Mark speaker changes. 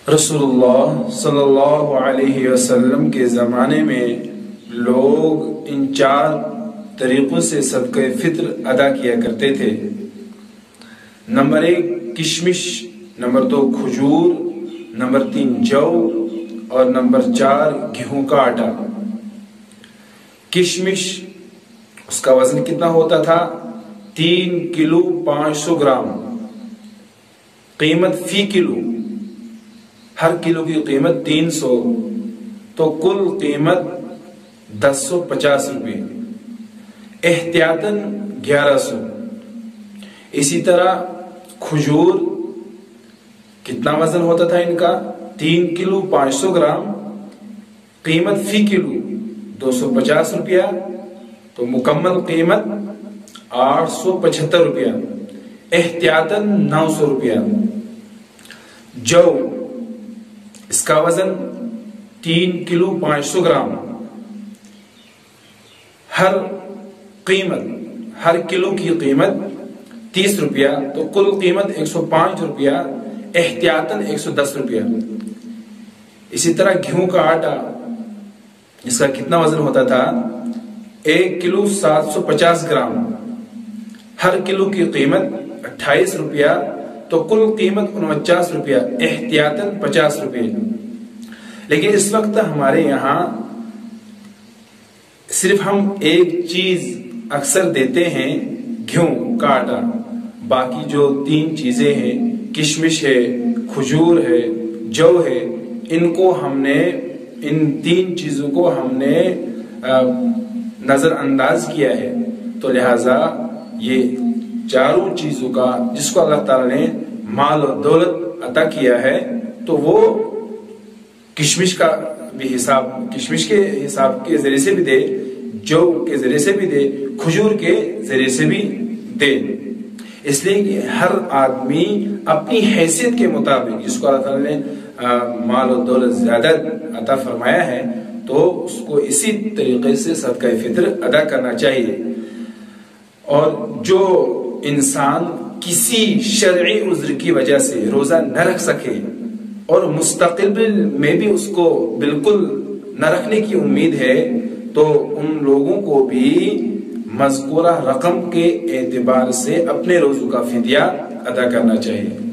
Speaker 1: रसूलुल्लाह सल्लल्लाहु अलैहि वसल्लम के ज़माने में लोग इन 4 तरीक़ों से सदक़े फ़ित्र अदा किया करते थे। नंबर 1 किशमिश, नंबर 2 खजूर, नंबर 3 जौ और नंबर 4 गेहूं का आटा। किशमिश, उसका वजन कितना होता था? 3 किलो 500 ग्राम। कीमत फी किलो, हर किलो की कीमत 300, तो कुल कीमत 1050 रुपये, एहतियातन 1100। इसी तरह खजूर, कितना वजन होता था इनका? 3 किलो 500 ग्राम, कीमत फी किलो 250 रुपया, तो मुकम्मल कीमत 875 रुपया, एहतियातन 900 रुपया। जौ, इसका वजन 3 किलो 500 ग्राम, हर किलो की कीमत 30 रुपया, तो कुल कीमत 105 रुपया, एहतियातन 110 रुपया। इसी तरह गेहूं का आटा, इसका कितना वजन होता था? 1 किलो 750 ग्राम, हर किलो की कीमत 28 रुपया, तो कुल कीमत 49 रुपया, एहतियातन 50 रुपये। लेकिन इस वक्त हमारे यहाँ सिर्फ हम एक चीज अक्सर देते हैं, गेहूं का आटा। बाकी जो 3 चीजें हैं, किशमिश है, खजूर है, जौ है, इन 3 चीजों को हमने नजरअंदाज किया है। तो लिहाजा ये चारों चीजों का, जिसको अल्लाह ताला ने माल और दौलत अता किया है, तो वो किशमिश का भी हिसाब, किशमिश के हिसाब के जरिए से भी दे, जौ के जरिए से भी दे, खजूर के जरिए से भी दे। इसलिए कि हर आदमी अपनी हैसियत के मुताबिक, जिसको अल्लाह ताला ने माल और दौलत ज्यादा अता फरमाया है, तो उसको इसी तरीके से सदका फित्र अदा करना चाहिए। और जो इंसान किसी शरई उज़्र की वजह से रोजा न रख सके और मुस्तक़बिल में भी उसको बिल्कुल न रखने की उम्मीद है, तो उन लोगों को भी मज़कूरा रकम के एतबार से अपने रोजों का फिदिया अदा करना चाहिए।